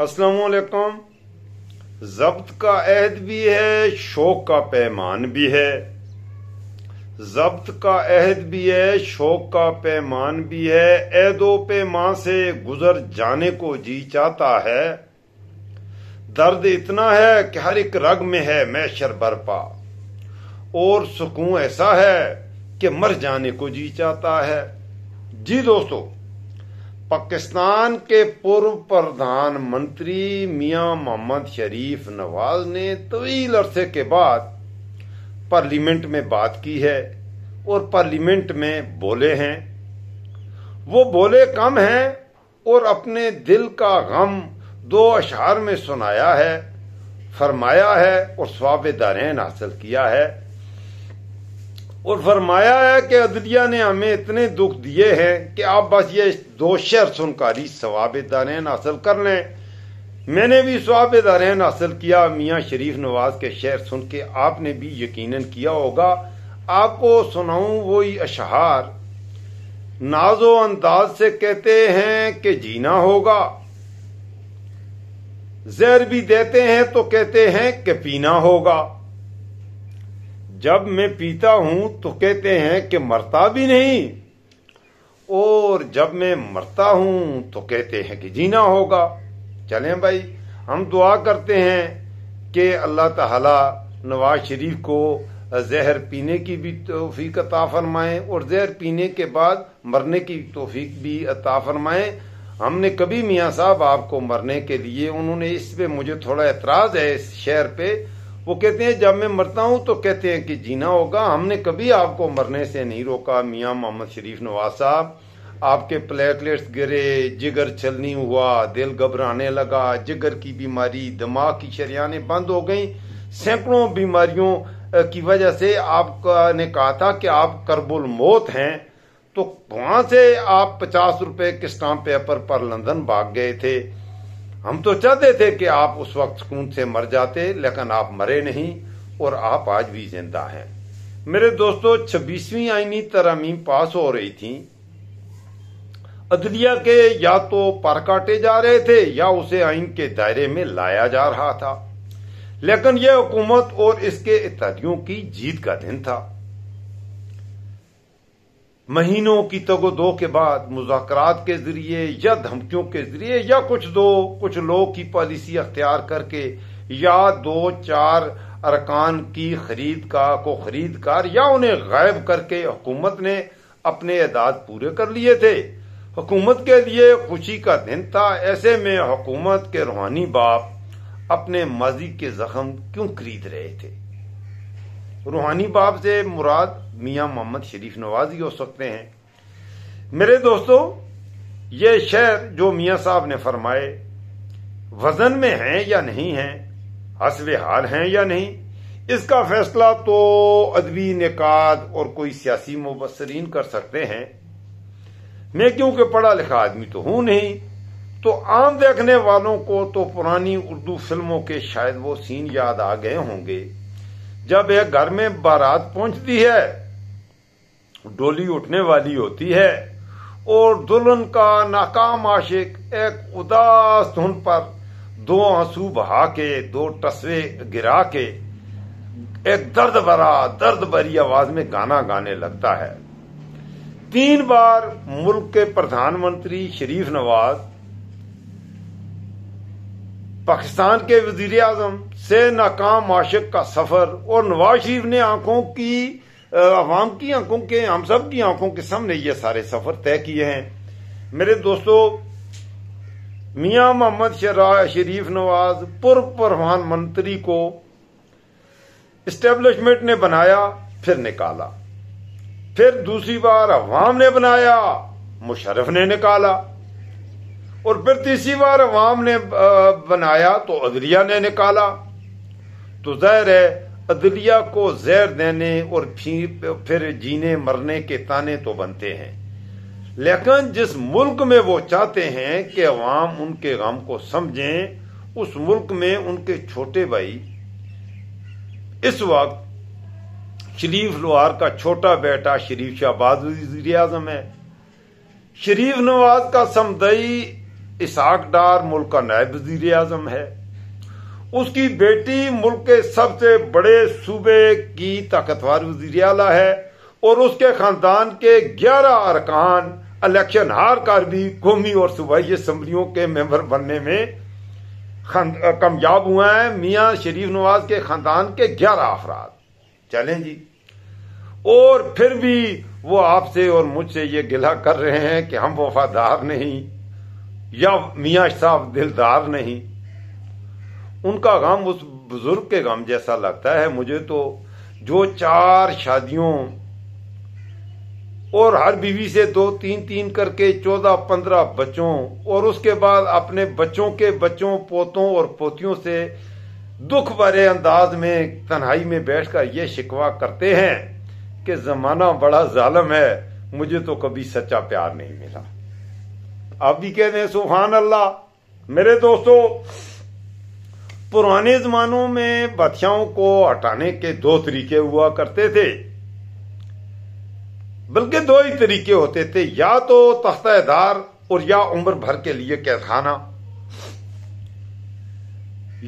السلام علیکم۔ ضبط کا عہد بھی ہے، شوق کا پیمان بھی ہے۔ ضبط کا عہد بھی ہے، شوق کا پیمان بھی ہے۔ عہد و پیمان سے گزر جانے کو جی چاہتا ہے۔ درد اتنا ہے کہ ہر ایک رگ میں ہے محشر برپا، اور سکون ایسا ہے کہ مر جانے کو جی چاہتا ہے۔ جی دوستو، پاکستان کے پورو پردھان منتری میاں محمد شریف نواز نے طویل عرصے کے بعد پارلیمنٹ میں بات کی ہے اور پارلیمنٹ میں بولے ہیں۔ وہ بولے کم ہیں اور اپنے دل کا غم 2 اشعار میں سنایا ہے، فرمایا ہے اور ثواب دارین حاصل کیا ہے، اور فرمایا ہے کہ عدلیہ نے ہمیں اتنے دکھ دیے ہیں کہ آپ بس یہ 2 شعر سن کر ہی ثواب دارین حاصل کر لیں۔ میں نے بھی ثواب دارین حاصل کیا میاں شریف نواز کے شعر سن کے، آپ نے بھی یقیناً کیا ہوگا۔ آپ کو سناؤں وہی اشعار۔ ناز و انداز سے کہتے ہیں کہ جینا ہوگا، زہر بھی دیتے ہیں تو کہتے ہیں کہ پینا ہوگا۔ جب میں پیتا ہوں تو کہتے ہیں کہ مرتا بھی نہیں، اور جب میں مرتا ہوں تو کہتے ہیں کہ جینا ہوگا۔ چلیں بھائی، ہم دعا کرتے ہیں کہ اللہ تعالی نواز شریف کو زہر پینے کی بھی توفیق عطا فرمائیں اور زہر پینے کے بعد مرنے کی توفیق بھی عطا فرمائیں۔ ہم نے کبھی میاں صاحب آپ کو مرنے کے لیے، انہوں نے اس پہ مجھے تھوڑا اعتراض ہے اس شعر پہ، وہ کہتے ہیں جب میں مرتا ہوں تو کہتے ہیں کہ جینا ہوگا۔ ہم نے کبھی آپ کو مرنے سے نہیں روکا میاں محمد شریف نواز صاحب۔ آپ کے پلیٹلیٹس گرے، جگر چھلنی ہوا، دل گھبرانے لگا، جگر کی بیماری، دماغ کی شریانیں بند ہو گئیں، سینکڑوں بیماریوں کی وجہ سے آپ نے کہا تھا کہ آپ کرب الموت ہیں، تو وہاں سے آپ 50 روپے کے اسٹامپ پیپر پر لندن بھاگ گئے تھے۔ ہم تو چاہتے تھے کہ آپ اس وقت سکون سے مر جاتے، لیکن آپ مرے نہیں اور آپ آج بھی زندہ ہیں۔ میرے دوستو، 26ویں آئینی ترامیم پاس ہو رہی تھیں۔ عدلیہ کے یا تو پر کاٹے جا رہے تھے یا اسے آئین کے دائرے میں لایا جا رہا تھا، لیکن یہ حکومت اور اس کے اتحادیوں کی جیت کا دن تھا۔ مہینوں کی تگ و دو کے بعد مذاکرات کے ذریعے یا دھمکیوں کے ذریعے یا کچھ لوگ کی پالیسی اختیار کر کے یا 2-4 ارکان کی خرید کر یا انہیں غائب کر کے حکومت نے اپنے اعداد پورے کر لیے تھے۔ حکومت کے لیے خوشی کا دن تھا۔ ایسے میں حکومت کے روحانی باپ اپنے ماضی کے زخم کیوں خرید رہے تھے؟ روحانی باپ سے مراد میاں محمد شریف نواز ہی ہو سکتے ہیں۔ میرے دوستو، یہ شعر جو میاں صاحب نے فرمائے وزن میں ہیں یا نہیں ہیں، حسب حال ہیں یا نہیں، اس کا فیصلہ تو ادبی نقاد اور کوئی سیاسی مبصرین کر سکتے ہیں۔ میں کیونکہ پڑھا لکھا آدمی تو ہوں نہیں، تو عام دیکھنے والوں کو تو پرانی اردو فلموں کے شاید وہ سین یاد آ گئے ہوں گے، جب ایک گھر میں بارات پہنچتی ہے، ڈولی اٹھنے والی ہوتی ہے اور دلہن کا ناکام عاشق ایک اداس دھن پر 2 آنسو بہا کے 2 ٹسوے گرا کے ایک درد بھری آواز میں گانا گانے لگتا ہے۔ 3 بار ملک کے پردھان منتری شریف نواز، پاکستان کے وزیر اعظم سے ناکام عاشق کا سفر، اور نواز شریف نے عوام کی آنکھوں کے، ہم سب کی آنکھوں کے سامنے یہ سارے سفر طے کیے ہیں۔ میرے دوستو، میاں محمد شریف نواز پرفرمان منتری کو اسٹیبلشمنٹ نے بنایا، پھر نکالا، پھر دوسری بار عوام نے بنایا، مشرف نے نکالا، اور پھر تیسری بار عوام نے بنایا تو عدلیہ نے نکالا۔ تو ظاہر ہے عدلیہ کو زہر دینے اور پھر جینے مرنے کے تانے تو بنتے ہیں، لیکن جس ملک میں وہ چاہتے ہیں کہ عوام ان کے غم کو سمجھیں، اس ملک میں ان کے چھوٹے بھائی اس وقت شریف لوہار کا چھوٹا بیٹا شریف شہباز وزیر اعظم ہے۔ شریف نواز کا سمدئی اسحاق ڈار ملک کا نائب وزیر اعظم ہے، اس کی بیٹی ملک کے سب سے بڑے صوبے کی طاقتور وزیر اعلیٰ ہے، اور اس کے خاندان کے 11 ارکان الیکشن ہار کر بھی قومی اور صوبائی اسمبلیوں کے ممبر بننے میں کامیاب ہوئے ہیں۔ میاں شریف نواز کے خاندان کے 11 افراد چلیں جی، اور پھر بھی وہ آپ سے اور مجھ سے یہ گلہ کر رہے ہیں کہ ہم وفادار نہیں یا میاں صاحب دلدار نہیں۔ ان کا غم اس بزرگ کے غم جیسا لگتا ہے مجھے تو، جو 4 شادیوں اور ہر بیوی سے 2-3 کر کے 14-15 بچوں، اور اس کے بعد اپنے بچوں کے بچوں، پوتوں اور پوتیوں سے دکھ بھرے انداز میں تنہائی میں بیٹھ کر یہ شکوہ کرتے ہیں کہ زمانہ بڑا ظالم ہے، مجھے تو کبھی سچا پیار نہیں ملا۔ آپ بھی کہتے ہیں سبحان اللہ۔ میرے دوستو، پرانے زمانوں میں بادشاہوں کو ہٹانے کے 2 طریقے ہوا کرتے تھے، بلکہ 2 ہی طریقے ہوتے تھے، یا تو تختہ دار اور یا عمر بھر کے لیے قید خانہ،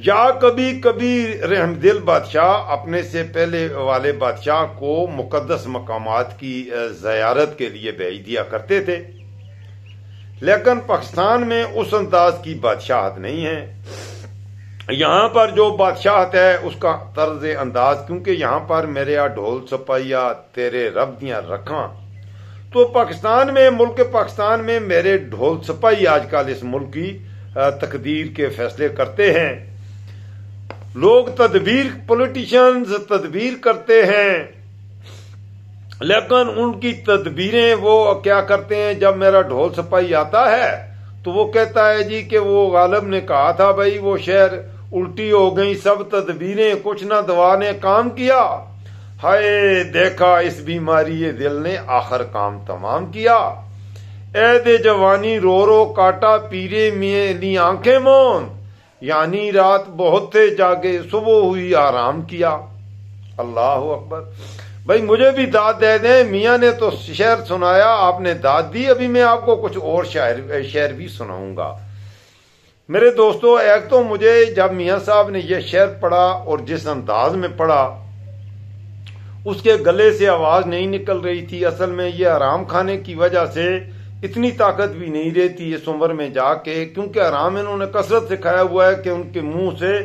یا کبھی کبھی رحم دل بادشاہ اپنے سے پہلے والے بادشاہ کو مقدس مقامات کی زیارت کے لیے بھیج دیا کرتے تھے۔ لیکن پاکستان میں اس انداز کی بادشاہت نہیں ہے۔ یہاں پر جو بادشاہت ہے اس کا طرز انداز، کیونکہ یہاں پر میرے ڈھول سپاہیا تیرے رب دیاں رکھاں، تو پاکستان میں، ملک پاکستان میں میرے ڈھول سپاہی آج کل اس ملک کی تقدیر کے فیصلے کرتے ہیں۔ لوگ پولیٹیشنز تدبیر کرتے ہیں، لیکن ان کی تدبیریں وہ کیا کرتے ہیں، جب میرا ڈھول سپاہی آتا ہے تو وہ کہتا ہے جی کہ وہ غالب نے کہا تھا بھائی وہ شہر الٹی ہو گئی، سب تدبیریں، کچھ نہ دوا نے کام کیا، ہائے دیکھا اس بیماری دل نے آخر کام تمام کیا، اے دے جوانی رو رو کاٹا پیرے میری آنکھیں مون، یعنی رات بہت تھے جاگے صبح ہوئی آرام کیا۔ اللہ اکبر۔ بھائی مجھے بھی داد دے دیں، میاں نے تو شعر سنایا، آپ نے داد دی، ابھی میں آپ کو کچھ اور شعر بھی سناؤں گا۔ میرے دوستو، ایک تو مجھے جب میاں صاحب نے یہ شعر پڑھا اور جس انداز میں پڑھا، اس کے گلے سے آواز نہیں نکل رہی تھی۔ اصل میں یہ آرام کھانے کی وجہ سے اتنی طاقت بھی نہیں رہتی اس عمر میں جا کے، کیونکہ آرام انہوں نے کثرت سے کھایا ہوا ہے کہ ان کے منہ سے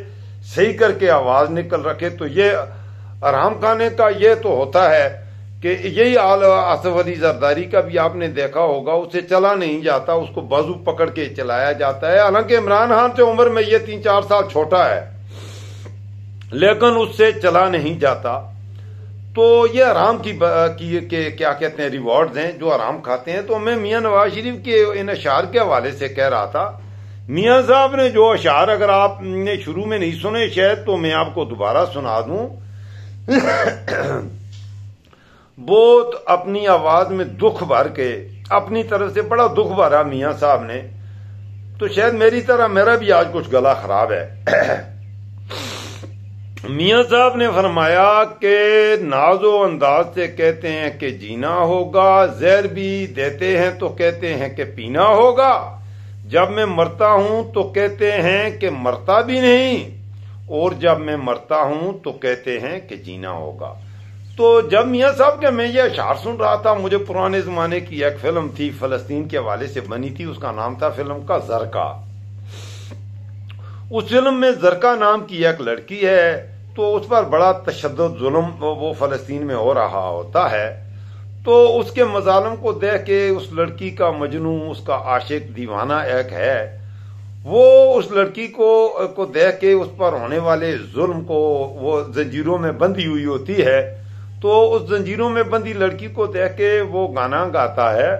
صحیح کر کے آواز نکل رکھے۔ تو یہ آرام کھانے کا یہ تو ہوتا ہے کہ یہی حال آصف علی زرداری کا بھی آپ نے دیکھا ہوگا، اسے چلا نہیں جاتا، اس کو بازو پکڑ کے چلایا جاتا ہے۔ حالانکہ عمران خان سے عمر میں یہ 3-4 سال چھوٹا ہے، لیکن اس سے چلا نہیں جاتا۔ تو یہ آرام کی کیا کہتے ہیں ریوارڈز ہیں جو آرام کھاتے ہیں۔ تو میں میاں نواز شریف کے ان اشعار کے حوالے سے کہہ رہا تھا، میاں صاحب نے جو اشعار اگر آپ نے شروع میں نہیں سنے شاید، تو میں آپ کو دوبارہ سنا دوں۔ بہت اپنی آواز میں دکھ بھر کے، اپنی طرف سے بڑا دکھ بھرا میاں صاحب نے، تو شاید میری طرح میرا بھی آج کچھ گلا خراب ہے۔ میاں صاحب نے فرمایا کہ ناز و انداز سے کہتے ہیں کہ جینا ہوگا، زہر بھی دیتے ہیں تو کہتے ہیں کہ پینا ہوگا، جب میں مرتا ہوں تو کہتے ہیں کہ مرتا بھی نہیں، اور جب میں مرتا ہوں تو کہتے ہیں کہ جینا ہوگا۔ تو جب میاں صاحب کے میں یہ اشعار سن رہا تھا، مجھے پرانے زمانے کی ایک فلم تھی فلسطین کے حوالے سے بنی تھی، اس کا نام تھا فلم کا زرقا۔ اس فلم میں زرقا نام کی ایک لڑکی ہے، تو اس پر بڑا تشدد ظلم وہ فلسطین میں ہو رہا ہوتا ہے۔ تو اس کے مظالم کو دیکھ کے اس لڑکی کا مجنون، اس کا عاشق دیوانہ ایک ہے، وہ اس لڑکی کو دیکھ کے اس پر ہونے والے ظلم کو، وہ زنجیروں میں بندھی ہوئی ہوتی ہے، تو اس زنجیروں میں بندھی لڑکی کو دیکھ کے وہ گانا گاتا ہے،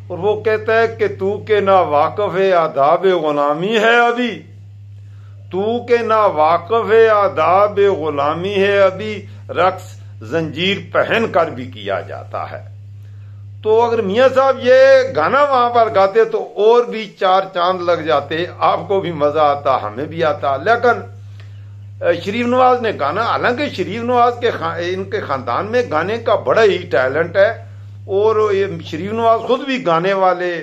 اور وہ کہتا ہے کہ تو کہ نا واقف آداب غلامی ہے ابھی، تو کہ نا واقف آداب غلامی ہے ابھی، رقص زنجیر پہن کر بھی کیا جاتا ہے۔ تو اگر میاں صاحب یہ گانا وہاں پر گاتے تو اور بھی 4 چاند لگ جاتے، آپ کو بھی مزہ آتا، ہمیں بھی آتا۔ لیکن شریف نواز نے گانا، حالانکہ شریف نواز ان کے خاندان میں گانے کا بڑا ہی ٹیلنٹ ہے، اور شریف نواز خود بھی گانے والے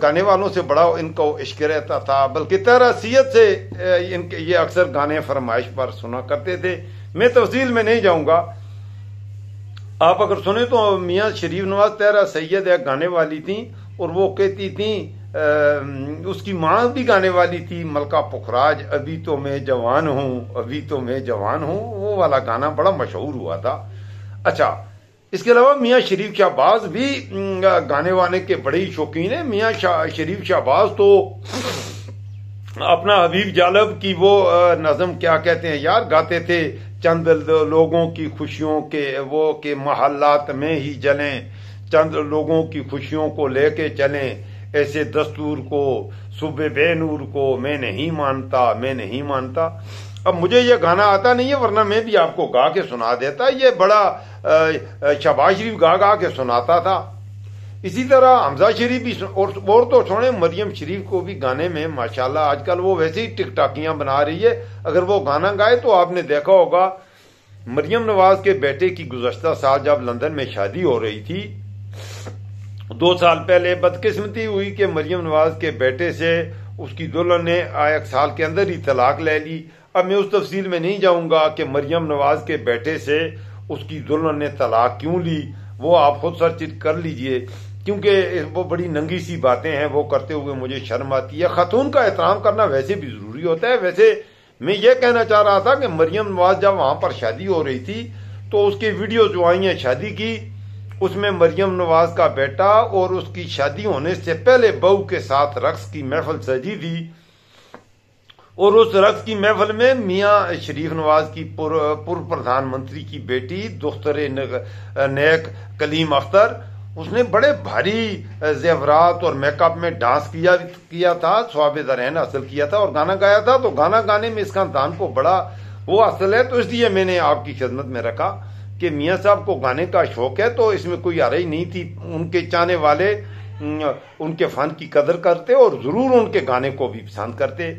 گانے والوں سے بڑا ان کو عشق رہتا تھا، بلکہ تحریت سے ان کے یہ اکثر گانے فرمائش پر سنا کرتے تھے۔ میں تفصیل میں نہیں جاؤں گا، آپ اگر سنیں تو میاں شریف نواز طاہرہ سید ایک گانے والی تھیں، اور وہ کہتی تھیں اس کی ماں بھی گانے والی تھی، ملکہ پخراج، ابھی تو میں جوان ہوں، ابھی تو میں جوان ہوں، وہ والا گانا بڑا مشہور ہوا تھا۔ اچھا، اس کے علاوہ میاں شریف شہباز بھی گانے وانے کے بڑے ہی شوقین ہیں۔ میاں شریف شہباز تو اپنا حبیب جالب کی وہ نظم کیا کہتے ہیں یار گاتے تھے، چند لوگوں کی خوشیوں کے وہ کہ محلات میں ہی جلیں، چند لوگوں کی خوشیوں کو لے کے چلیں، ایسے دستور کو صبح بے نور کو میں نہیں مانتا، میں نہیں مانتا۔ اب مجھے یہ گانا آتا نہیں ہے، ورنہ میں بھی آپ کو گا کے سنا دیتا، یہ بڑا شہباز شریف گا کے سناتا تھا۔ اسی طرح حمزہ شریف بھی، اور تو چھوڑیں مریم شریف کو بھی گانے میں ماشاءاللہ آج کل وہ ویسے ہی ٹک ٹاکیاں بنا رہی ہے۔ اگر وہ گانا گائے تو آپ نے دیکھا ہوگا مریم نواز کے بیٹے کی گزشتہ سال جب لندن میں شادی ہو رہی تھی، 2 سال پہلے بدقسمتی ہوئی کہ مریم نواز کے بیٹے سے اس کی دلہن نے 1 سال کے اندر ہی طلاق لے لی۔ اب میں اس تفصیل میں نہیں جاؤں گا کہ مریم نواز کے بیٹے سے اس کی دلہن نے طلاق کیوں لی، وہ آپ خود سرچ کر لیجئے، کیونکہ وہ بڑی ننگی سی باتیں ہیں، وہ کرتے ہوئے مجھے شرم آتی ہے۔ خاتون کا احترام کرنا ویسے بھی ضروری ہوتا ہے۔ ویسے میں یہ کہنا چاہ رہا تھا کہ مریم نواز جب وہاں پر شادی ہو رہی تھی تو اس کی ویڈیو جو آئی ہیں شادی کی، اس میں مریم نواز کا بیٹا اور اس کی شادی ہونے سے پہلے بہو کے ساتھ رقص کی محفل سجی تھی، اور اس رقص کی محفل میں میاں شریف نواز کی پردھان منتری کی بیٹی دختر نیک کلیم اختر، اس نے بڑے بھاری زیورات اور میک اپ میں ڈانس کیا تھا، ثواب درین حاصل کیا تھا اور گانا گایا تھا۔ تو گانا گانے میں اس خاندان کو بڑا وہ اصل ہے، تو اس لیے میں نے آپ کی خدمت میں رکھا کہ میاں صاحب کو گانے کا شوق ہے، تو اس میں کوئی حرج نہیں تھی۔ ان کے چاہنے والے ان کے فن کی قدر کرتے اور ضرور ان کے گانے کو بھی پسند کرتے۔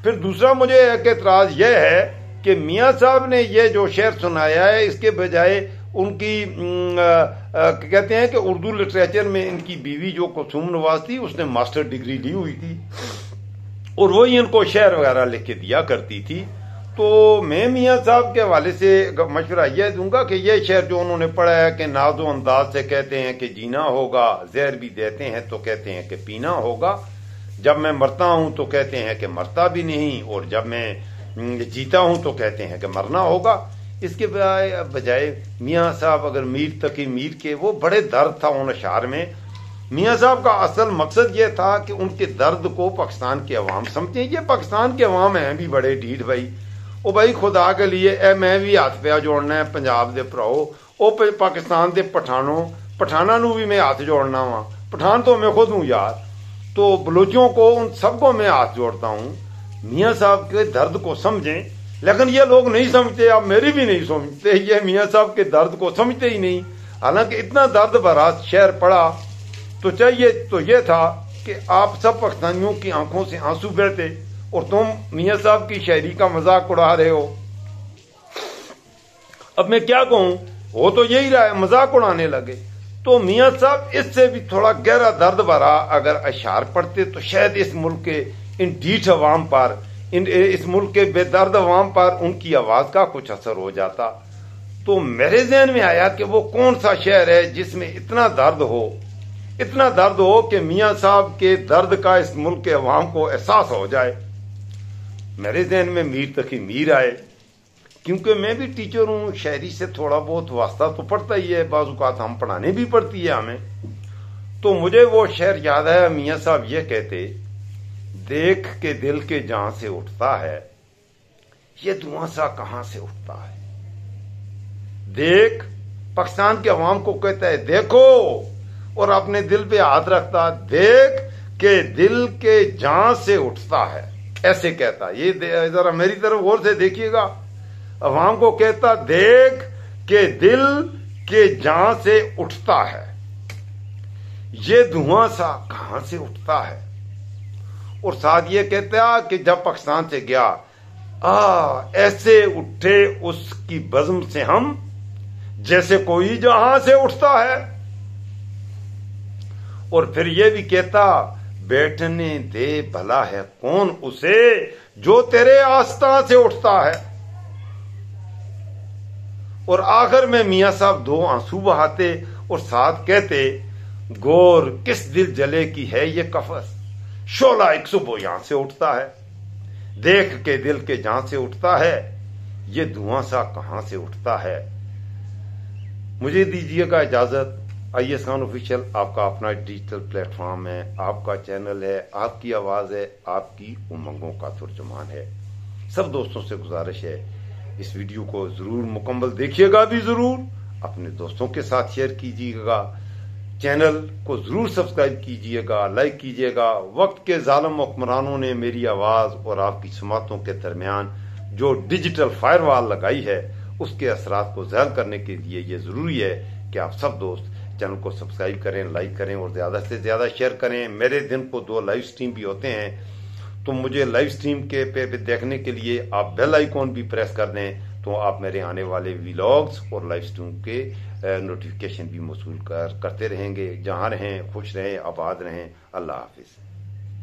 پھر دوسرا مجھے ایک اعتراض یہ ہے کہ میاں صاحب نے یہ جو شعر سنایا ہے، اس کے بجائے ان کی کہتے ہیں کہ اردو لٹریچر میں ان کی بیوی جو کلثوم نواز تھی، اس نے ماسٹر ڈگری لی ہوئی تھی اور وہی ان کو شعر وغیرہ لکھ کے دیا کرتی تھی۔ تو میں میاں صاحب کے حوالے سے مشورہ یہ دوں گا کہ یہ شعر جو انہوں نے پڑھا ہے کہ ناز و انداز سے کہتے ہیں کہ جینا ہوگا، زہر بھی دیتے ہیں تو کہتے ہیں کہ پینا ہوگا، جب میں مرتا ہوں تو کہتے ہیں کہ مرتا بھی نہیں، اور جب میں جیتا ہوں تو کہتے ہیں کہ مرنا ہوگا، اس کے بجائے میاں صاحب اگر میر تقی میر کے، وہ بڑے درد تھا ان اشعار میں۔ میاں صاحب کا اصل مقصد یہ تھا کہ ان کے درد کو پاکستان کے عوام سمجھیں۔ یہ پاکستان کے عوام ہیں بھی بڑے ڈھیٹ بھائی، او بھائی خدا کے لیے اے میں بھی ہاتھ پیا جوڑنا ہے پنجاب دے پراؤ، او پاکستان دے پٹھاناں نو بھی میں ہاتھ جوڑنا وا، پٹھان تو میں خود ہوں یار، تو بلوچوں کو ان سب کو میں ہاتھ جوڑتا ہوں، میاں صاحب کے درد کو سمجھیں۔ لیکن یہ لوگ نہیں سمجھتے، اب میری بھی نہیں سمجھتے، یہ میاں صاحب کے درد کو سمجھتے ہی نہیں۔ حالانکہ اتنا درد بھرا شعر پڑا تو چاہیے تو یہ تھا کہ آپ سب پاکستانیوں کی آنکھوں سے آنسو بہتے، اور تم میاں صاحب کی شاعری کا مذاق اڑا رہے ہو۔ اب میں کیا کہوں، وہ تو یہی رہا ہے، مذاق اڑانے لگے۔ تو میاں صاحب اس سے بھی تھوڑا گہرا درد بھرا اگر اشعار پڑھتے تو شاید اس ملک کے ان ڈھیٹ عوام پر، اس ملک کے بے درد عوام پر ان کی آواز کا کچھ اثر ہو جاتا۔ تو میرے ذہن میں آیا کہ وہ کون سا شعر ہے جس میں اتنا درد ہو کہ میاں صاحب کے درد کا اس ملک کے عوام کو احساس ہو جائے۔ میرے ذہن میں میر تقی میر آئے، کیونکہ میں بھی ٹیچر ہوں، شاعری سے تھوڑا بہت واسطہ تو پڑتا ہی ہے، بعض اوقات ہم پڑھانے بھی پڑتی ہے ہمیں۔ تو مجھے وہ شعر یاد ہے، میاں صاحب یہ کہتے، دیکھ کے دل کے جہاں سے اٹھتا ہے، یہ دھواں سا کہاں سے اٹھتا ہے۔ دیکھ، پاکستان کے عوام کو کہتا ہے دیکھو، اور اپنے دل پہ ہاتھ رکھتا، دیکھ کے دل کے جہاں سے اٹھتا ہے، ایسے کہتا۔ یہ ذرا میری طرف غور سے دیکھیے گا، عوام کو کہتا دیکھ کے دل کے جہاں سے اٹھتا ہے، یہ دھواں سا کہاں سے اٹھتا ہے، اور ساتھ یہ کہتا کہ جب پاکستان سے گیا، ایسے اٹھے اس کی بزم سے ہم جیسے کوئی جہاں سے اٹھتا ہے۔ اور پھر یہ بھی کہتا بیٹھنے دے بھلا ہے کون اسے جو تیرے آستاں سے اٹھتا ہے۔ اور آخر میں میاں صاحب 2 آنسو بہاتے اور ساتھ کہتے گور کس دل جلے کی ہے یہ قفس، شعلہ ایک صبح یہاں سے اٹھتا ہے، دیکھ کے دل کے جہاں سے اٹھتا ہے، یہ دھواں سا کہاں سے اٹھتا ہے۔ مجھے دیجیے گا اجازت۔ آئی ایس خان آفیشیل آپ کا اپنا ڈیجیٹل پلیٹ فارم ہے، آپ کا چینل ہے، آپ کی آواز ہے، آپ کی امنگوں کا ترجمان ہے۔ سب دوستوں سے گزارش ہے اس ویڈیو کو ضرور مکمل دیکھیے گا بھی ضرور، اپنے دوستوں کے ساتھ شیئر کیجیے گا، چینل کو ضرور سبسکرائب کیجیے گا، لائک کیجیے گا۔ وقت کے ظالم حکمرانوں نے میری آواز اور آپ کی سماعتوں کے درمیان جو ڈیجیٹل فائر وال لگائی ہے اس کے اثرات کو ظاہر کرنے کے لیے یہ ضروری ہے کہ آپ سب دوست چینل کو سبسکرائب کریں، لائک کریں اور زیادہ سے زیادہ شیئر کریں۔ میرے دن کو 2 لائیو سٹریم بھی ہوتے ہیں، تو مجھے لائیو سٹریم کے پہ دیکھنے کے لیے آپ بیل آئیکن بھی پریس کر دیں، تو آپ میرے آنے والے ویلاگز اور لائیو سٹریم کے نوٹیفیکیشن بھی موصول کرتے رہیں گے۔ جہاں رہیں خوش رہیں، آباد رہیں۔ اللہ حافظ۔